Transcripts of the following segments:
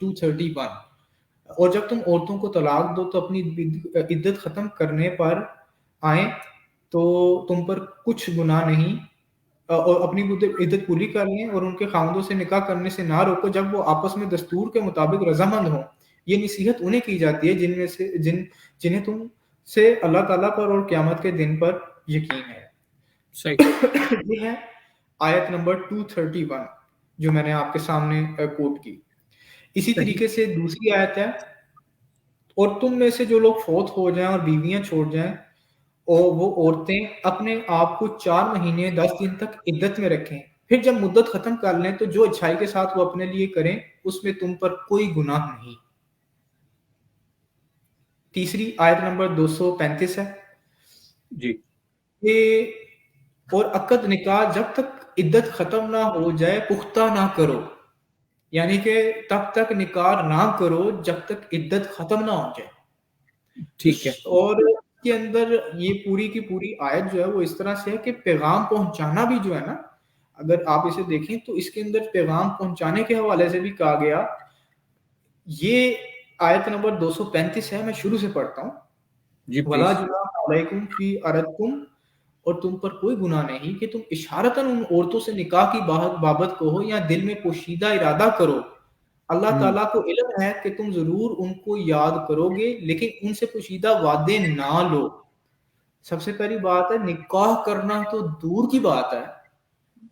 231। اور جب تم عورتوں کو طلاق دو تو اپنی عدت ختم کرنے پر آئیں تو تم پر کچھ گناہ نہیں، اور اپنی عدت پوری کر لیں اور ان کے خاوندوں سے نکاح کرنے سے نہ روکو جب وہ آپس میں دستور کے مطابق رضامند ہوں۔ یہ نصیحت انہیں کی جاتی ہے جنہیں تم سے اللہ تعالیٰ پر اور قیامت کے دن پر یقین ہے۔ صحیح، یہ ہے آیت نمبر 231 جو میں نے آپ کے سامنے کوٹ کی۔ اسی صحیح، طریقے سے دوسری آیت ہے، اور تم میں سے جو لوگ فوت ہو جائیں اور بیویاں چھوڑ جائیں اور وہ عورتیں اپنے آپ کو 4 مہینے 10 دن تک عدت میں رکھیں، پھر جب مدت ختم کر لیں تو جو اچھائی کے ساتھ وہ اپنے لیے کریں اس میں تم پر کوئی گناہ نہیں۔ تیسری آیت نمبر 235 ہے جی، کہ اور عقد نکاح جب تک عدت ختم نہ ہو جائے پختہ نہ کرو، یعنی کہ تب تک نکاح نہ کرو جب تک عدت ختم نہ ہو جائے۔ ٹھیک ہے، اور اس کے اندر یہ پوری کی پوری آیت جو ہے وہ اس طرح سے ہے کہ پیغام پہنچانا بھی جو ہے نا، اگر آپ اسے دیکھیں تو اس کے اندر پیغام پہنچانے کے حوالے سے بھی کہا گیا۔ یہ آیت نمبر 235 ہے، میں شروع سے پڑھتا ہوں۔ جی وَلَا پلیز، جُنَاحَ عَلَيْكُمْ فِي أَرَدْتُمْ، اور تم پر کوئی گناہ نہیں کہ تم اشارتاً ان عورتوں سے نکاح کی بابت کہو یا دل میں پوشیدہ ارادہ کرو۔ اللہ تعالیٰ کو علم ہے کہ تم ضرور ان کو یاد کرو گے لیکن ان سے پوشیدہ وعدے نہ لو۔ سب سے پہلی بات ہے نکاح کرنا تو دور کی بات ہے،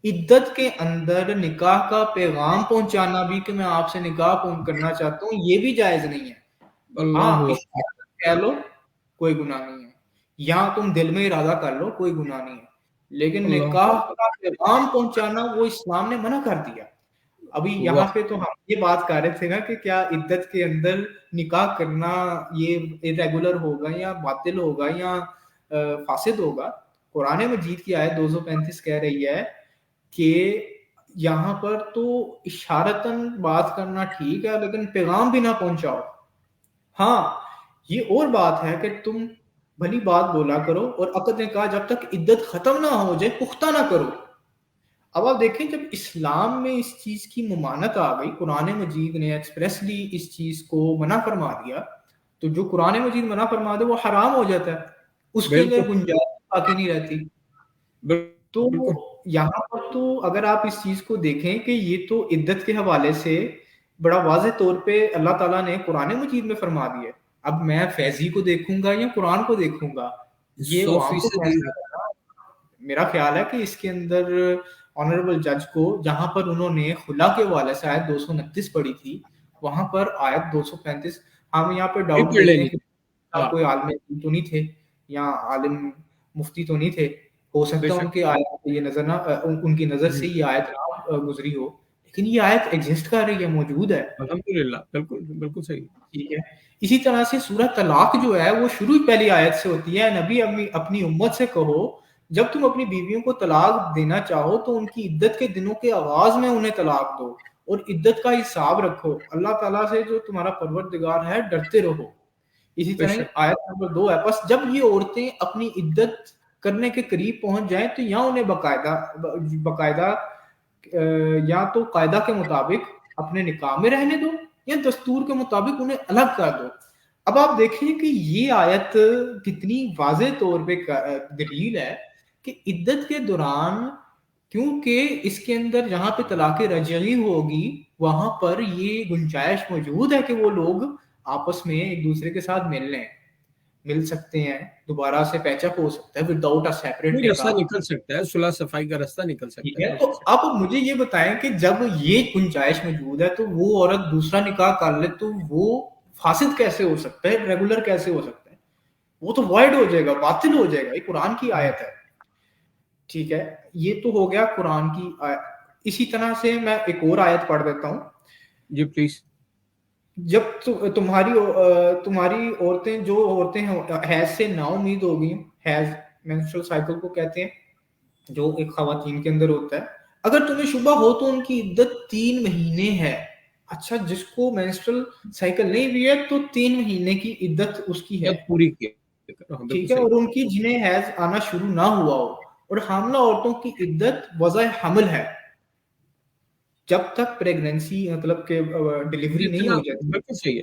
عدت کے اندر نکاح کا پیغام پہنچانا بھی کہ میں آپ سے نکاح کرنا چاہتا ہوں یہ بھی جائز نہیں ہے۔ ہاں اللہ اکبر، اشارت کہہ لو کوئی گناہ نہیں ہے، یا تم دل میں ارادہ کر لو کوئی گناہ نہیں ہے، لیکن اللہ نکاح کا پیغام پہنچانا وہ اسلام نے منع کر دیا۔ ابھی یہاں واہ، پہ تو ہم یہ بات کر رہے تھے نا کہ کیا عدت کے اندر نکاح کرنا یہ irregular ہوگا یا باطل ہوگا یا فاسد ہوگا۔ قرآن مجید کی آیت 235 کہہ رہی ہے کہ یہاں پر تو اشارتاً بات کرنا ٹھیک ہے لیکن پیغام بھی نہ پہنچاؤ۔ ہاں یہ اور بات ہے کہ تم بھلی بات بولا کرو، اور عقد نے کہا جب تک عدت ختم نہ ہو جائے پختہ نہ کرو۔ اب آپ دیکھیں جب اسلام میں اس چیز کی ممانت آ گئی، قرآن مجید نے ایکسپریسلی اس چیز کو منع فرما دیا، تو جو قرآن مجید منع فرما دے وہ حرام ہو جاتا ہے، اس کے اندر بالکل، گنجائش باقی نہیں رہتی۔ تو بالکل، یہاں پر تو اگر آپ اس چیز کو دیکھیں کہ یہ تو عدت کے حوالے سے بڑا واضح طور پہ اللہ تعالیٰ نے قرآن مجید میں فرما دیا ہے۔ اب میں فیضی کو دیکھوں گا یا قرآن کو دیکھوں گا، یہ عوام کو 100% فیصلہ کرنا۔ میرا خیال ہے کہ اس کے اندر آنریبل جج کو جہاں پر انہوں نے خلا کے حوالے سے آیت 229 پڑھی تھی، وہاں پر آیت 235 ہم یہاں پہ بھی ڈاؤٹ پڑھ دیتے ہیں لینی، کہ ہاں، کوئی عالم دین تو نہیں تھے یا عالم مفتی تو نہیں تھے، ہو بے سکتا ہے ان شک، کی آیت یہ نظر نہ ان کی نظر سے یہ آیت نہ گزری ہو، لیکن یہ آیت ایگزسٹ کر رہی ہے، موجود ہے۔ الحمدللہ، بالکل، بالکل صحیح، ٹھیک ہے، اسی طرح سے سورہ طلاق جو ہے وہ شروع پہلی آیت سے ہوتی ہے۔ نبی اپنی امت سے کہو جب تم اپنی بیویوں کو طلاق دینا چاہو تو ان کی عدت کے دنوں کے آغاز میں انہیں طلاق دو اور عدت کا حساب رکھو، اللہ تعالیٰ سے جو تمہارا پروردگار ہے ڈرتے رہو۔ اسی بے طرح شک، آیت نمبر 2 ہے، بس جب یہ عورتیں اپنی عدت کرنے کے قریب پہنچ جائیں تو یا انہیں باقاعدہ یا تو قاعدہ کے مطابق اپنے نکاح میں رہنے دو یا دستور کے مطابق انہیں الگ کر دو۔ اب آپ دیکھیں کہ یہ آیت کتنی واضح طور پہ دلیل ہے کہ عدت کے دوران، کیونکہ اس کے اندر جہاں پہ طلاق رجعی ہوگی وہاں پر یہ گنجائش موجود ہے کہ وہ لوگ آپس میں ایک دوسرے کے ساتھ مل سکتے ہیں، دوبارہ سے پیچ اپ ہو سکتا ہے وداؤٹ اے سیپریٹ کوئی راستہ نکاح۔ نکل سکتا ہے، صلح صفائی کا راستہ نکل سکتا ٹھیک ہے، ہے، بے تو شک، اب مجھے یہ بتائیں کہ جب یہ گنجائش موجود ہے تو وہ عورت دوسرا نکاح کر لے تو وہ فاسد کیسے ہو سکتا ہے، ریگولر کیسے ہو سکتا ہے؟ وہ تو وائڈ ہو جائے گا، باطل ہو جائے گا، یہ قرآن کی آیت ہے۔ ٹھیک ہے، یہ تو ہو گیا قرآن کی آیت۔ اسی طرح سے میں ایک اور آیت پڑھ دیتا ہوں۔ جی پلیز، جب تمہاری عورتیں جو عورتیں حیض سے نا امید ہو گئی، حیض مینسٹرل سائیکل کو کہتے ہیں جو ایک خواتین کے اندر ہوتا ہے، اگر تمہیں شبہ ہو تو ان کی عدت 3 مہینے ہے۔ اچھا، جس کو مینسٹرل سائیکل نہیں بھی ہے تو 3 مہینے کی عدت اس کی ہے۔ جب پوری کی، ہاں، بالکل ٹھیک ہے، صحیح، اور ان کی جنہیں حیض آنا شروع نہ ہوا ہو، اور حاملہ عورتوں کی عدت وضع حمل ہے، جب تک پریگننسی مطلب کہ ڈیلیوری نہیں جتنا ہو جاتی۔ بالکل صحیح ہے،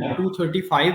235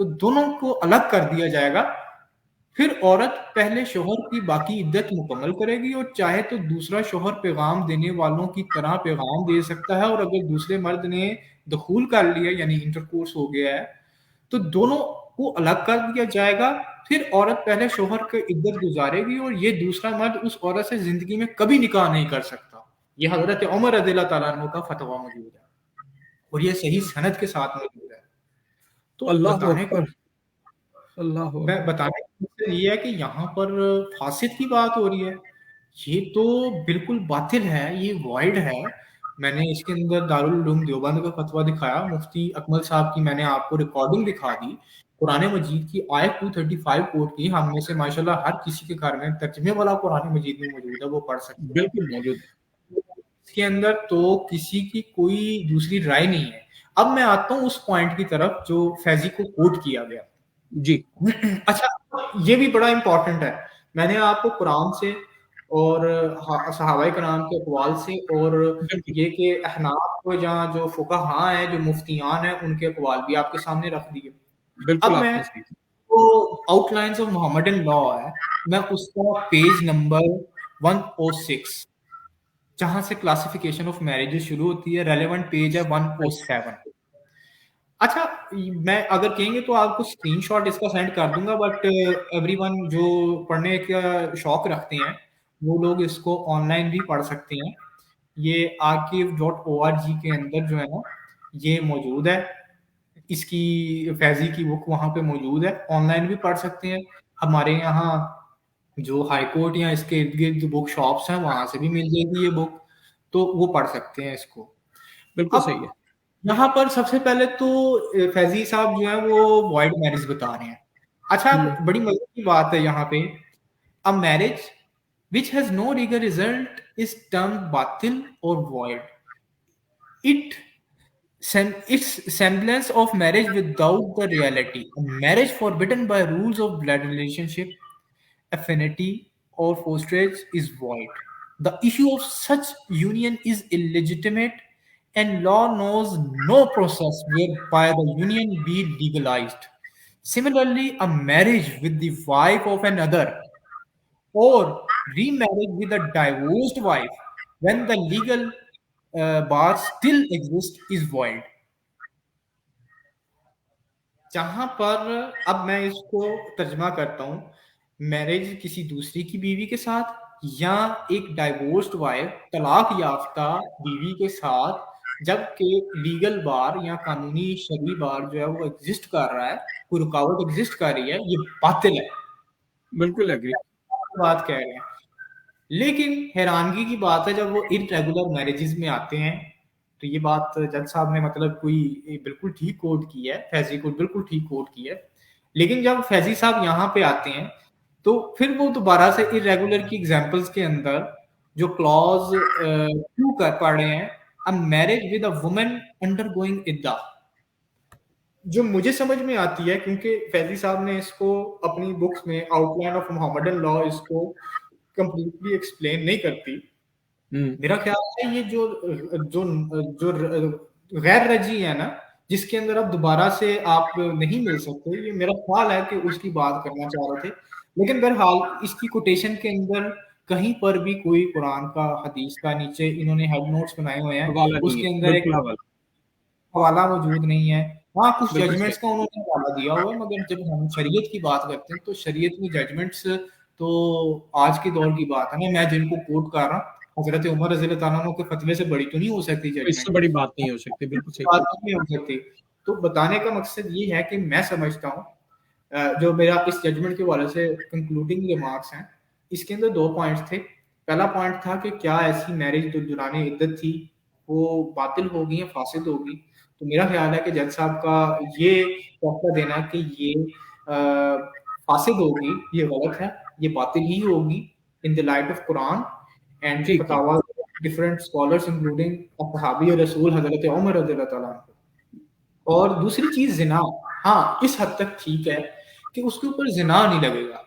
تو دونوں کو الگ کر دیا جائے گا. پھر عورت پہلے شوہر کی باقی عدت مکمل کرے گی اور چاہے تو دوسرا شوہر پیغام دینے والوں کی طرح پیغام دے سکتا ہے, اور اگر دوسرے مرد نے دخول کر لیا یعنی انٹرکورس ہو گیا ہے تو دونوں کو الگ کر دیا جائے گا. پھر عورت پہلے شوہر کی عدت گزارے گی اور یہ دوسرا مرد اس عورت سے زندگی میں کبھی نکاح نہیں کر سکتا. یہ حضرت عمر رضی اللہ تعالیٰ عنہ کا فتویٰ موجود ہے اور یہ صحیح سند کے ساتھ موجود ہے. تو اللہ بتانے کا اکبر, اللہ میں اکبر. بتانے کا مقصد یہ ہے کہ یہاں پر فاسد کی بات ہو رہی ہے, یہ تو بالکل باطل ہے, یہ وائڈ ہے. میں نے اس کے اندر دارالعلوم دیوبند کا فتویٰ دکھایا, مفتی اکمل صاحب کی میں نے آپ کو ریکارڈنگ دکھا دی, قرآن مجید کی آیت 235 کوٹ کی. ہم میں سے ماشاءاللہ ہر کسی کے گھر میں ترجمے والا قرآن مجید میں موجود ہے, وہ پڑھ سکتے ہیں. بالکل موجود ہے. اس کے اندر تو کسی کی کوئی دوسری رائے نہیں ہے. اب میں آتا ہوں اس پوائنٹ کی طرف جو فیضی کو کوٹ کیا گیا. جی اچھا, یہ بھی بڑا امپورٹنٹ ہے. میں نے آپ کو قرآن سے اور صحابہ کرام کے اقوال سے اور یہ کہ احناف کو جہاں جو فقہاء ہیں جو مفتیان ہیں ان کے اقوال بھی آپ کے سامنے رکھ دیے. بالکل اب آپ میں نے صحیح. وہ آؤٹ لائنز آف محمدن لا ہے, میں اس کا پیج نمبر 106 جہاں سے کلاسیفیکیشن آف میرجز شروع ہوتی ہے, ریلیونٹ پیج ہے 107. اچھا, میں اگر کہیں گے تو آپ کو اسکرین شاٹ اس کا سینڈ کر دوں گا, بٹ ایوری ون جو پڑھنے کا شوق رکھتے ہیں وہ لوگ اس کو آن لائن بھی پڑھ سکتے ہیں. یہ archive.org کے اندر جو ہے نا یہ موجود ہے, اس کی فیضی کی بک وہاں پہ موجود ہے, آن لائن بھی پڑھ سکتے ہیں. ہمارے یہاں جو ہائی کورٹ یا اس کے ارد گرد بک شاپس ہیں وہاں سے بھی مل جائے گی یہ بک, تو وہ پڑھ سکتے ہیں اس کو. بالکل اب صحیح ہے. یہاں پر سب سے پہلے تو فیضی صاحب جو ہیں وہ وائڈ میرج بتا رہے ہیں. اچھا, بڑی مزے کی بات ہے یہاں پہ, a marriage which has no legal result is termed batil or void. Its semblance of marriage without the reality, a marriage forbidden by rules of blood relationship, affinity or fosterage is void. The issue of such union is illegitimate and law knows no process whereby the union be legalized. Similarly, a marriage with the wife of another or remarriage with a divorced wife when the legal bar still exists is void. جہاں پر اب میں اس کو ترجمہ کرتا ہوں, marriage کسی دوسری کی بیوی کے ساتھ یا ایک ڈائیورسڈ وائف طلاق یافتہ بیوی کے ساتھ جبکہ لیگل بار یا قانونی شرعی بار جو ہے وہ ایگزسٹ کر رہا ہے, کوئی رکاوٹ ایگزسٹ کر رہی ہے, یہ باطل ہے. بالکل ایگری بات کہہ رہے ہیں. لیکن حیرانگی کی بات ہے جب وہ ارریگولر میرجز میں آتے ہیں تو یہ بات جج صاحب نے مطلب کوئی بالکل ٹھیک کوٹ کی ہے, فیضی کو بالکل ٹھیک کوٹ کی ہے. لیکن جب فیضی صاحب یہاں پہ آتے ہیں تو پھر وہ دوبارہ سے ارریگولر کی ایگزامپلس کے اندر جو کلوز کیوں کر پا رہے ہیں, a marriage with a woman undergoing idda, جو مجھے سمجھ میں آتی ہے کیونکہ فیضی صاحب نے اس کو اپنی بکس میں آؤٹ لائن آف محمدن لا اس کو کمپلیٹلی ایکسپلین نہیں کرتی. میرا خیال ہے یہ جو غیر رجی ہے نا جس کے اندر اب دوبارہ سے آپ نہیں مل سکتے, یہ میرا خیال ہے کہ اس کی بات کرنا چاہ رہے تھے. لیکن بہرحال اس کی کوٹیشن کے اندر کہیں پر بھی کوئی قرآن کا حدیث کا نیچے انہوں نے ہیڈ نوٹس بنائے ہوئے ہیں, اس کے اندر ایک حوالہ موجود نہیں ہے. ہاں کچھ ججمنٹس کا انہوں نے حوالہ دیا ہوا ہے, مگر جب ہم شریعت کی بات کرتے ہیں تو شریعت میں ججمنٹس تو آج کے دور کی بات ہے نا, میں جن کو کوٹ کر رہا ہوں حضرت عمر رضی اللہ تعالیٰ عنہ کے فتوے سے بڑی تو نہیں ہو سکتی ججمنٹ, اس سے بڑی بات نہیں ہو سکتی. بالکل صحیح بات نہیں ہو سکتی. تو بتانے کا مقصد یہ ہے کہ میں سمجھتا ہوں جو میرا اس ججمنٹ کے حوالے سے کنکلوڈنگ ریمارکس ہیں, اس کے اندر 2 پوائنٹس تھے. پہلا پوائنٹ تھا کہ کیا ایسی میرج جو دوران عدت تھی وہ باطل ہوگی یا فاسد ہوگی. تو میرا خیال ہے کہ جج صاحب کا یہ فیصلہ دینا کہ یہ فاسد ہوگی یہ غلط ہے, یہ باطل ہی ہوگی in the light of Quran and فتاوی ڈفرینٹ اسکالرس انکلوڈنگ صحابی رسول حضرت عمر رضی اللہ تعالیٰ عنہ. اور دوسری چیز زنا, ہاں اس حد تک ٹھیک ہے کہ اس کے اوپر زنا نہیں لگے گا,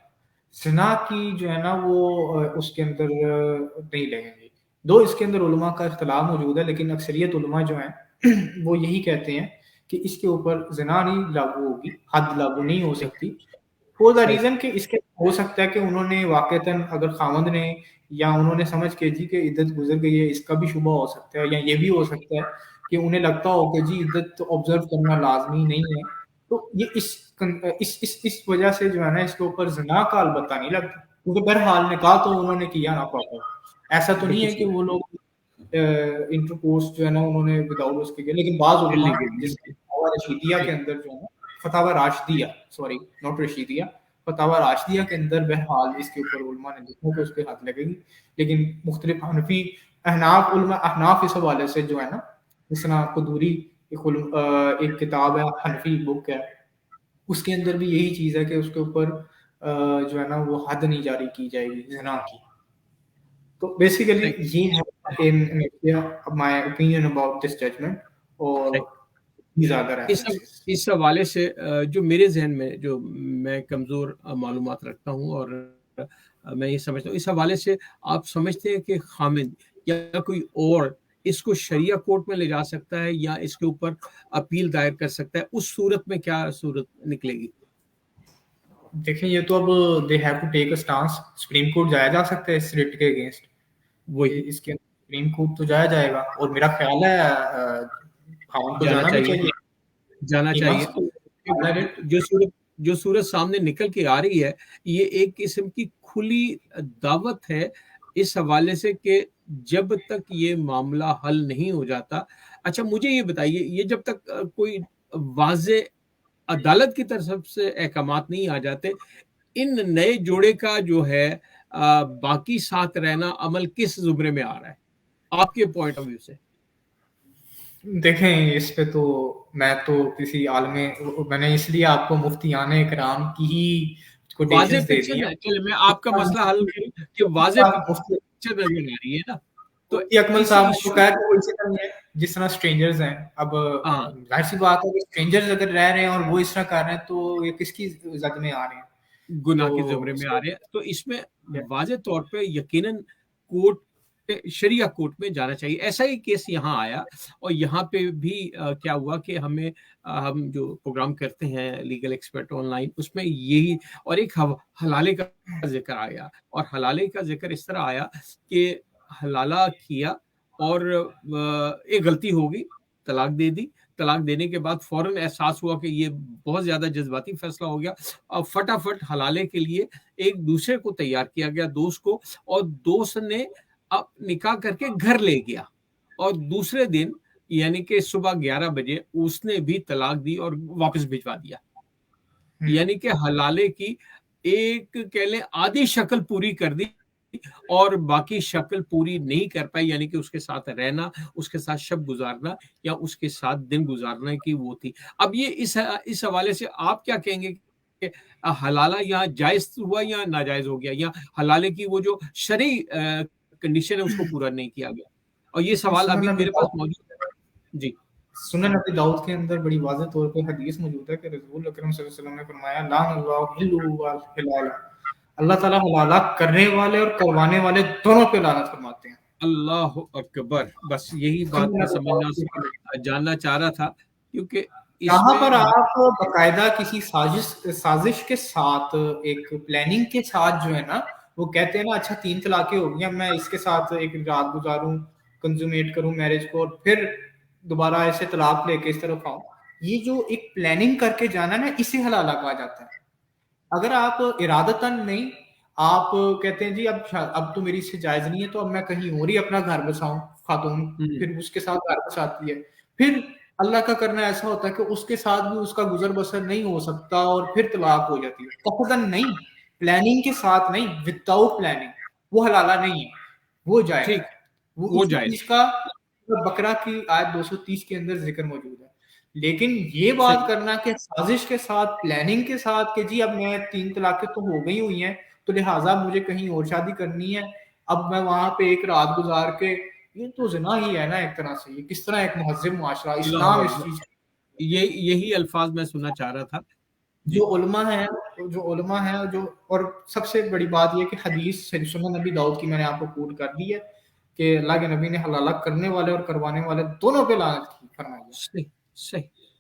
زنا کی جو ہے نا وہ اس کے اندر نہیں لگیں گے. دو اس کے اندر علماء کا اختلاف موجود ہے, لیکن اکثریت علماء جو ہیں وہ یہی کہتے ہیں کہ اس کے اوپر زنا نہیں لاگو ہوگی, حد لاگو نہیں ہو سکتی, فور دا ریزن کہ اس کے ہو سکتا ہے کہ انہوں نے واقعتاً اگر خاوند نے یا انہوں نے سمجھ کے جی کہ عدت گزر گئی ہے, اس کا بھی شبہ ہو سکتا ہے, یا یہ بھی ہو سکتا ہے کہ انہیں لگتا ہو کہ جی عدت آبزرو کرنا لازمی نہیں ہے, تو یہ اس وجہ سے جو ہے نا اس کے اوپر زنا کا البتہ نہیں لگتا, کیونکہ بہرحال نکاح تو انہوں نے کیا نا پراپر. ایسا تو نہیں ہے کہ وہ لوگ انٹرکورس جو ہے نا انہوں نے وداؤٹ اس کے کیا, لیکن بعض علماء جس فتاوی رشیدیہ کے اندر جو ہے نا, فتاوی راشدیہ سوری ناٹ رشیدیہ, فتاوی راشدیہ کے اندر بہرحال اس کے اوپر علماء نے لکھا کہ اس پہ حد لگے گی, لیکن مختلف حنفی احناف اس حوالے سے جو ہے نا, جس طرح قدوری ایک کتاب ہے, حنفی بک ہے, اس کے اندر بھی یہی چیز ہے کہ اس کے اوپر جو ہے نا وہ حد نہیں جاری کی جائے گی زنا کی. تو بیسیکلی یہ ہے my opinion about this judgment. اور اس حوالے سے جو میرے ذہن میں جو میں کمزور معلومات رکھتا ہوں اور میں یہ سمجھتا ہوں, اس حوالے سے آپ سمجھتے ہیں کہ خامد یا کوئی اور اس کو شریعہ کورٹ میں لے جا سکتا ہے یا اس کے اوپر اپیل دائر کر سکتا ہے, اس صورت میں کیا صورت نکلے گی؟ دیکھیں یہ تو اب they have to take a stance, Supreme Court جایا جا سکتا ہے اس ریٹ کے اگینسٹ, وہی اس کے سپریم کورٹ تو جایا جائے گا, اور میرا خیال ہے خاوند کو جانا بھی چاہیے. جو صورت سامنے نکل کے آ رہی ہے یہ ایک قسم کی کھلی دعوت ہے اس حوالے سے کہ جب تک یہ معاملہ حل نہیں ہو جاتا. اچھا مجھے یہ بتائیے, یہ جب تک کوئی واضح عدالت کی طرف سے احکامات نہیں آ جاتے, ان نئے جوڑے کا جو ہے باقی ساتھ رہنا عمل کس زمرے میں آ رہا ہے آپ کے پوائنٹ آف ویو سے؟ دیکھیں اس پہ تو میں تو کسی عالم, میں نے اس لیے آپ کو مفتیان کرام کی ہی واضح پکچر ہے. چلے میں آپ کا مسئلہ حل کروں کہ واضح پکچر نظر آ رہی ہے نا, تو اکمل صاحب کو کہا کہ کوئی چیز نہیں ہے جس طرح سٹرینجرز ہیں. اب ظاہر سی بات ہے کہ سٹرینجرز اگر رہ رہے ہیں اور وہ اس طرح کر رہے ہیں تو یہ کس کی زد میں آ رہے ہیں, گناہ کے زمرے میں آ رہے ہیں. تو اس میں واضح طور پہ یقیناً کورٹ, شریعہ کورٹ میں جانا چاہیے. ایسا ہی کیس یہاں آیا, اور یہاں پہ بھی کیا ہوا کہ ہم جو پروگرام کرتے ہیں لیگل ایکسپرٹ آن لائن, اس میں یہی اور ایک حلالے کا ذکر آیا, اور حلالے کا ذکر اس طرح آیا کہ حلالہ کیا اور ایک غلطی ہوگی, طلاق دے دی. طلاق دینے کے بعد فوراً احساس ہوا کہ یہ بہت زیادہ جذباتی فیصلہ ہو گیا, اور فٹافٹ حلالے کے لیے ایک دوسرے کو تیار کیا گیا, دوست کو, اور دوست نے اب نکاح کر کے گھر لے گیا, اور دوسرے دن یعنی کہ صبح 11 بجے اس نے بھی طلاق دی اور واپس بھجوا دیا. یعنی کہ حلالے کی ایک کہہ لیں آدھی شکل پوری کر دی اور باقی شکل پوری نہیں کر پائی, یعنی کہ اس کے ساتھ رہنا, اس کے ساتھ شب گزارنا یا اس کے ساتھ دن گزارنا کی وہ تھی. اب یہ اس حوالے سے آپ کیا کہیں گے کہ حلالہ یہاں جائز ہوا یا ناجائز ہو گیا, یا حلالے کی وہ جو شرعی کنڈیشن ہے اس کو پورا نہیں کیا گیا؟ اور یہ سوال ابھی میرے پاس موجود ہے. جی, سنن نبی داؤد کے اندر بڑی واضح طور پہ حدیث موجود ہے کہ رسول اکرم صلی اللہ علیہ وسلم نے فرمایا لعن اللہ حلو والحلال, اللہ تعالیٰ حلالہ کرنے والے اور کروانے والے دونوں پہ لعنت فرماتے ہیں. اللہ اکبر. بس یہی بات میں سمجھنا جاننا چاہ رہا تھا, کیونکہ یہاں پر آپ باقاعدہ کسی سازش کے ساتھ, ایک پلاننگ کے ساتھ جو ہے نا, وہ کہتے ہیں نا اچھا 3 طلاقیں ہو گئی, میں اس کے ساتھ ایک رات گزاروں, کنزومیٹ کروں میرج کو, اور پھر دوبارہ ایسے طلاق لے کے اس طرف آؤں. یہ جو ایک پلاننگ کر کے جانا نا, اسے حلالہ کہا جاتا ہے. اگر آپ ارادتاً نہیں, آپ کہتے ہیں جی اب تو میری سے جائز نہیں ہے, تو اب میں کہیں اور ہی اپنا گھر بساؤں, خاتون پھر اس کے ساتھ گھر بساتی ہے, پھر اللہ کا کرنا ایسا ہوتا ہے کہ اس کے ساتھ بھی اس کا گزر بسر نہیں ہو سکتا اور پھر طلاق ہو جاتی ہے. قصداً نہیں, پلاننگ کے ساتھ نہیں, وداؤٹ پلاننگ, وہ حلالہ نہیں ہے, وہ جائز ہے. وہ جائز کا بقرہ کی آیت 230 کے اندر ذکر موجود ہے. لیکن یہ بات کرنا کہ سازش کے ساتھ, پلاننگ کے ساتھ کہ جی اب میں 3 طلاقیں تو ہو گئی ہوئی ہیں تو لہٰذا مجھے کہیں اور شادی کرنی ہے, اب میں وہاں پہ ایک رات گزار کے, یہ تو زنا ہی ہے نا ایک طرح سے. یہ کس طرح ایک مہذب معاشرہ, اسلام اس چیز, یہی الفاظ میں سننا چاہ رہا تھا. جو علماء ہیں جو, اور سب سے بڑی بات یہ کہ حدیث سنن نبی داؤد کی میں نے آپ کو کوٹ کر دی ہے کہ اللہ کے نبی نے حلالہ کرنے والے اور کروانے والے دونوں پہ لعنت کی فرمائی ہے.